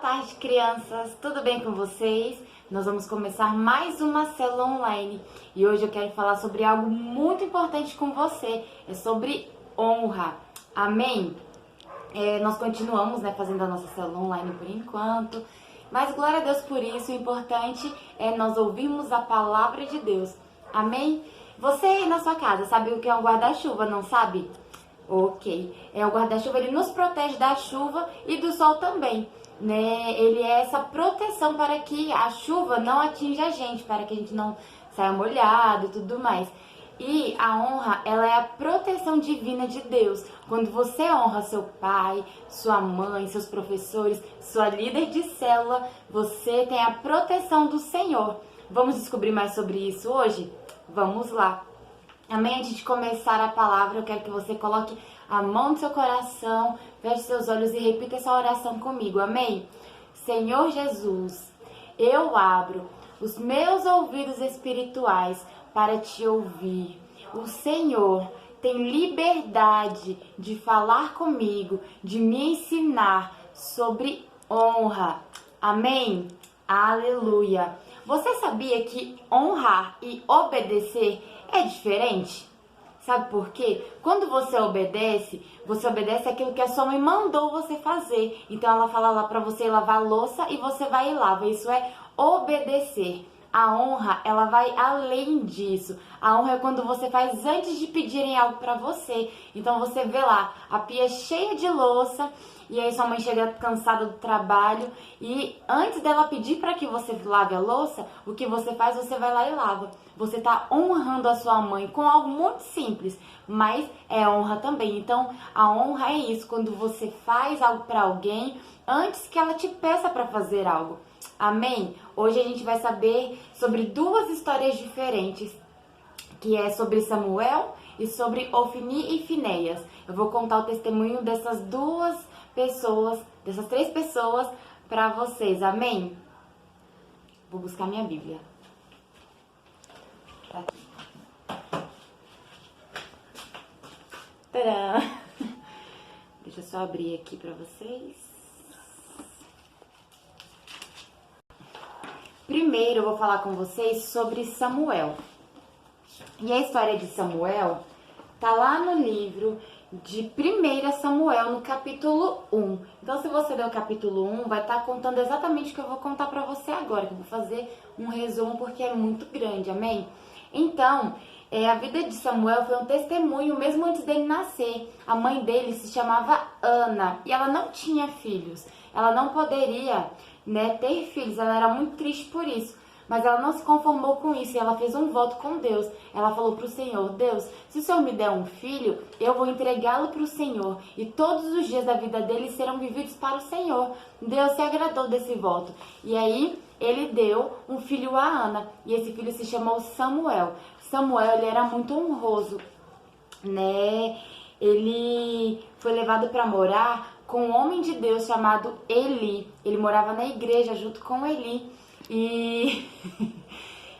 tarde, crianças! Tudo bem com vocês? Nós vamos começar mais uma célula online e hoje eu quero falar sobre algo muito importante com você, é sobre honra, amém? Nós continuamos fazendo a nossa célula online por enquanto, mas glória a Deus por isso, o importante é nós ouvirmos a palavra de Deus, amém? Você aí na sua casa sabe o que é um guarda-chuva, não sabe? Ok, o guarda-chuva ele nos protege da chuva e do sol também, né? Ele é essa proteção para que a chuva não atinja a gente, para que a gente não saia molhado e tudo mais. E a honra, ela é a proteção divina de Deus. Quando você honra seu pai, sua mãe, seus professores, sua líder de célula, você tem a proteção do Senhor. Vamos descobrir mais sobre isso hoje? Vamos lá. Amém? Antes de começar a palavra, eu quero que você coloque a mão no seu coração, feche seus olhos e repita essa oração comigo. Amém? Senhor Jesus, eu abro os meus ouvidos espirituais para te ouvir. O Senhor tem liberdade de falar comigo, de me ensinar sobre honra. Amém? Aleluia! Você sabia que honrar e obedecer é diferente? Sabe por quê? Quando você obedece aquilo que a sua mãe mandou você fazer. Então ela fala lá pra você ir lavar a louça e você vai e lava. Isso é obedecer. A honra, ela vai além disso. A honra é quando você faz antes de pedirem algo pra você. Então você vê lá a pia cheia de louça e aí sua mãe chega cansada do trabalho e antes dela pedir para que você lave a louça, o que você faz? Você vai lá e lava. Você está honrando a sua mãe com algo muito simples, mas é honra também. Então, a honra é isso, quando você faz algo para alguém antes que ela te peça para fazer algo. Amém? Hoje a gente vai saber sobre duas histórias diferentes, que é sobre Samuel e sobre Ofni e Finéias. Eu vou contar o testemunho dessas três pessoas para vocês, amém? Vou buscar minha Bíblia. Tá aqui. Tadã! Deixa eu só abrir aqui para vocês. Primeiro eu vou falar com vocês sobre Samuel. E a história de Samuel tá lá no livro de 1 Samuel, no capítulo 1. Então, se você ler o capítulo 1, vai estar contando exatamente o que eu vou contar pra você agora, que eu vou fazer um resumo porque é muito grande, amém? Então, a vida de Samuel foi um testemunho mesmo antes dele nascer. A mãe dele se chamava Ana e ela não tinha filhos. Ela não poderia, ter filhos, ela era muito triste por isso. Mas ela não se conformou com isso e ela fez um voto com Deus. Ela falou para o Senhor: Deus, se o Senhor me der um filho, eu vou entregá-lo para o Senhor. E todos os dias da vida dele serão vividos para o Senhor. Deus se agradou desse voto. E aí ele deu um filho a Ana. E esse filho se chamou Samuel. Samuel, ele era muito honroso, Ele foi levado para morar com um homem de Deus chamado Eli. Ele morava na igreja junto com Eli. E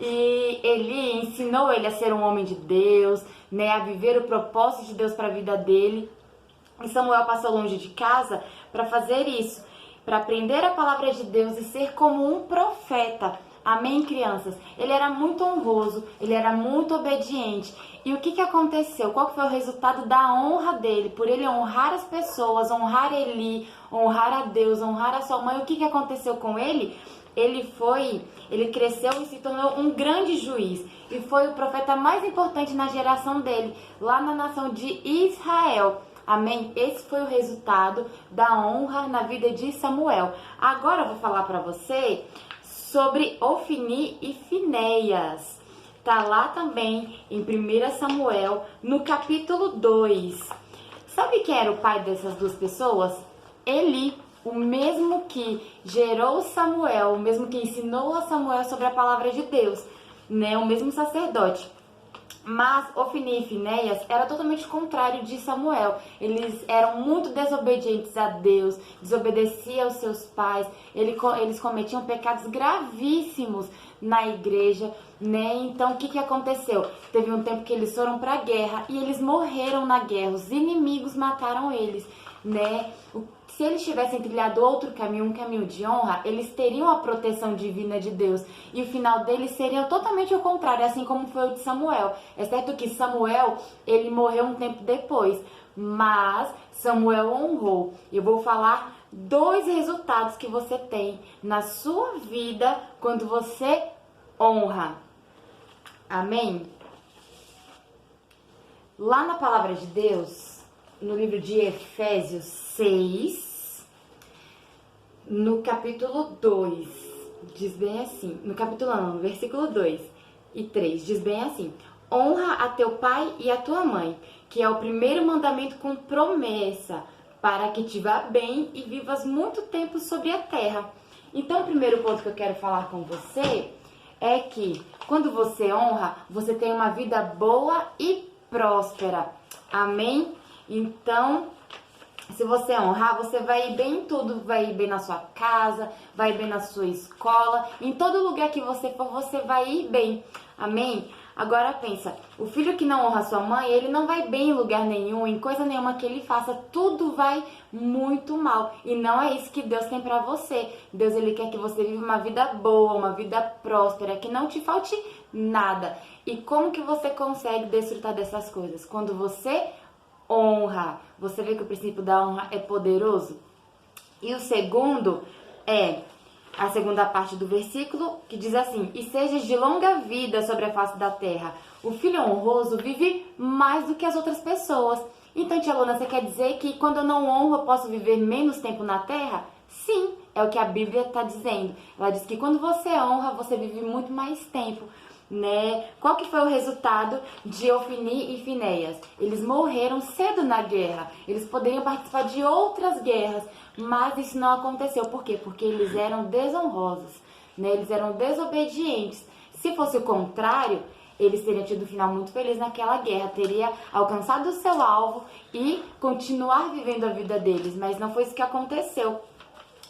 Eli ensinou ele a ser um homem de Deus, a viver o propósito de Deus para a vida dele. E Samuel passou longe de casa para fazer isso, para aprender a palavra de Deus e ser como um profeta. Amém, crianças? Ele era muito honroso, ele era muito obediente. E o que aconteceu? Qual foi o resultado da honra dele? Por ele honrar as pessoas, honrar Eli, honrar a Deus, honrar a sua mãe, o que aconteceu com ele? Ele cresceu e se tornou um grande juiz. E foi o profeta mais importante na geração dele, lá na nação de Israel. Amém? Esse foi o resultado da honra na vida de Samuel. Agora eu vou falar para você sobre Ofni e Finéias. Tá lá também em 1 Samuel, no capítulo 2. Sabe quem era o pai dessas duas pessoas? Eli. O mesmo que gerou Samuel, o mesmo que ensinou a Samuel sobre a palavra de Deus, o mesmo sacerdote. Mas Ofni e Finéias era totalmente contrário de Samuel. Eles eram muito desobedientes a Deus, desobedeciam aos seus pais, eles cometiam pecados gravíssimos na igreja, Então, o que aconteceu? Teve um tempo que eles foram para a guerra e eles morreram na guerra, os inimigos mataram eles, Se se eles tivessem trilhado outro caminho, um caminho de honra, eles teriam a proteção divina de Deus. E o final deles seria totalmente o contrário, assim como foi o de Samuel. É certo que Samuel, ele morreu um tempo depois, mas Samuel honrou. Eu vou falar 2 resultados que você tem na sua vida quando você honra. Amém? Lá na palavra de Deus, no livro de Efésios 6, no capítulo 2, diz bem assim, no versículo 2 e 3, diz bem assim: honra a teu pai e a tua mãe, que é o primeiro mandamento com promessa, para que te vá bem e vivas muito tempo sobre a terra. Então, o primeiro ponto que eu quero falar com você é que quando você honra, você tem uma vida boa e próspera. Amém? Então, se você honrar, você vai ir bem em tudo. Vai ir bem na sua casa, vai ir bem na sua escola. Em todo lugar que você for, você vai ir bem. Amém? Agora pensa, o filho que não honra sua mãe, ele não vai bem em lugar nenhum, em coisa nenhuma que ele faça, tudo vai muito mal. E não é isso que Deus tem pra você. Deus, ele quer que você viva uma vida boa, uma vida próspera, que não te falte nada. E como que você consegue desfrutar dessas coisas? Quando você honra. Você vê que o princípio da honra é poderoso? E o segundo é a segunda parte do versículo, que diz assim: e sejas de longa vida sobre a face da terra. O filho honroso vive mais do que as outras pessoas. Então, tia Luna, você quer dizer que quando eu não honro, eu posso viver menos tempo na terra? Sim, é o que a Bíblia está dizendo. Ela diz que quando você honra, você vive muito mais tempo. Né? Qual que foi o resultado de Ofni e Finéias? Eles morreram cedo na guerra. Eles poderiam participar de outras guerras, mas isso não aconteceu. Por quê? Porque eles eram desonrosos, né? Eles eram desobedientes. Se fosse o contrário, eles teriam tido um final muito feliz naquela guerra, teria alcançado o seu alvo e continuar vivendo a vida deles, mas não foi isso que aconteceu,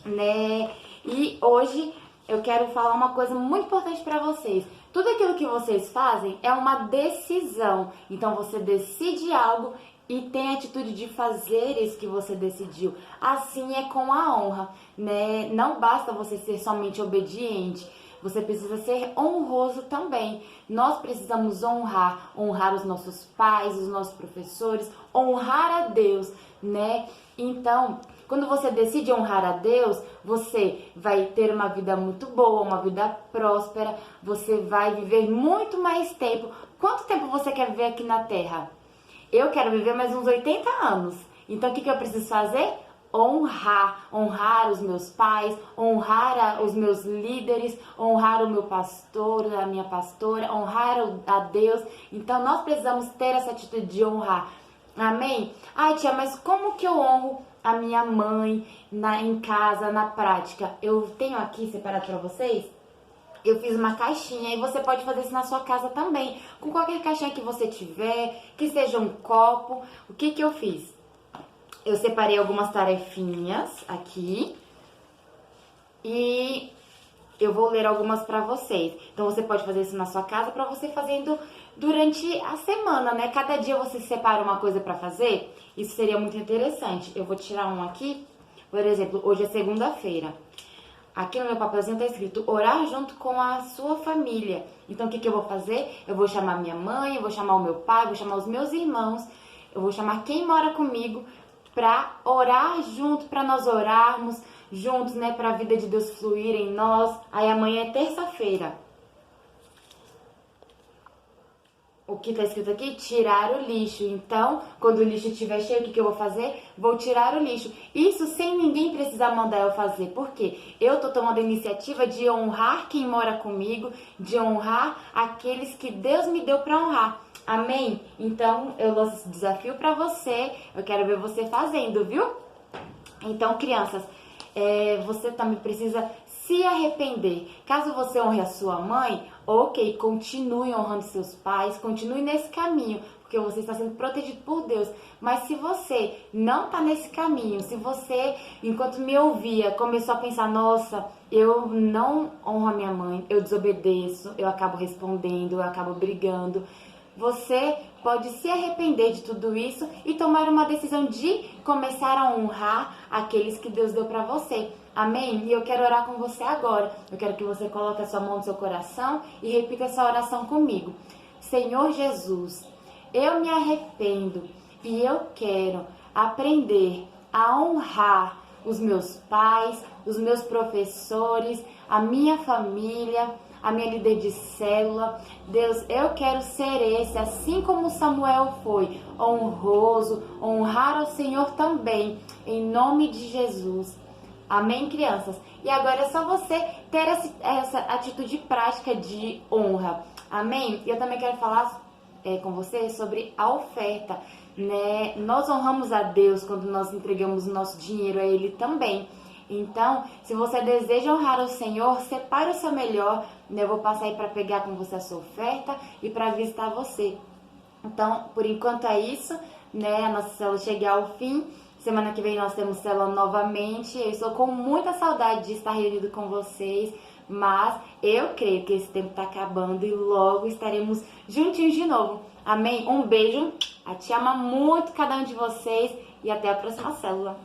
né? E hoje eu quero falar uma coisa muito importante para vocês. Tudo aquilo que vocês fazem é uma decisão. Então você decide algo e tem a atitude de fazer isso que você decidiu. Assim é com a honra, né? Não basta você ser somente obediente. Você precisa ser honroso também. Nós precisamos honrar os nossos pais, os nossos professores, honrar a Deus, né? Então, quando você decide honrar a Deus, você vai ter uma vida muito boa, uma vida próspera, você vai viver muito mais tempo. Quanto tempo você quer viver aqui na Terra? Eu quero viver mais uns 80 anos. Então, o que eu preciso fazer? Honrar os meus pais, honrar os meus líderes, honrar o meu pastor, a minha pastora, honrar a Deus. Então, nós precisamos ter essa atitude de honrar. Amém? Ai, tia, mas como que eu honro a minha mãe em casa, na prática? Eu tenho aqui separado para vocês. Eu fiz uma caixinha e você pode fazer isso na sua casa também. Com qualquer caixinha que você tiver, que seja um copo. O que eu fiz? Eu separei algumas tarefinhas aqui e eu vou ler algumas pra vocês. Então você pode fazer isso na sua casa pra você fazendo durante a semana, né? Cada dia você separa uma coisa pra fazer. Isso seria muito interessante. Eu vou tirar um aqui. Por exemplo, hoje é segunda-feira. Aqui no meu papelzinho tá escrito orar junto com a sua família. Então o que eu vou fazer? Eu vou chamar minha mãe, eu vou chamar o meu pai, eu vou chamar os meus irmãos, eu vou chamar quem mora comigo pra orar junto, pra nós orarmos juntos, né? Pra vida de Deus fluir em nós. Aí amanhã é terça-feira. O que tá escrito aqui? Tirar o lixo. Então, quando o lixo estiver cheio, o que eu vou fazer? Vou tirar o lixo. Isso sem ninguém precisar mandar eu fazer. Por quê? Eu tô tomando a iniciativa de honrar quem mora comigo, de honrar aqueles que Deus me deu pra honrar. Amém? Então, eu lanço esse desafio pra você. Eu quero ver você fazendo, viu? Então, crianças, você também precisa se arrepender. Caso você honre a sua mãe, ok, continue honrando seus pais, continue nesse caminho, porque você está sendo protegido por Deus. Mas se você não está nesse caminho, se você, enquanto me ouvia, começou a pensar, nossa, eu não honro a minha mãe, eu desobedeço, eu acabo respondendo, eu acabo brigando, você pode se arrepender de tudo isso e tomar uma decisão de começar a honrar aqueles que Deus deu para você. Amém? E eu quero orar com você agora. Eu quero que você coloque a sua mão no seu coração e repita essa oração comigo. Senhor Jesus, eu me arrependo e eu quero aprender a honrar os meus pais, os meus professores, a minha família, a minha líder de célula. Deus, eu quero ser esse, assim como Samuel foi, honroso, honrar ao Senhor também, em nome de Jesus. Amém, crianças? E agora é só você ter essa atitude prática de honra. Amém? E eu também quero falar com você sobre a oferta, né? Nós honramos a Deus quando nós entregamos o nosso dinheiro a Ele também. Então, se você deseja honrar o Senhor, separe o seu melhor, né? Eu vou passar aí para pegar com você a sua oferta e para visitar você. Então, por enquanto é isso, né? A nossa célula chega ao fim. Semana que vem nós temos célula novamente. Eu estou com muita saudade de estar reunido com vocês, mas eu creio que esse tempo está acabando e logo estaremos juntinhos de novo. Amém? Um beijo, a Tia ama muito cada um de vocês e até a próxima célula.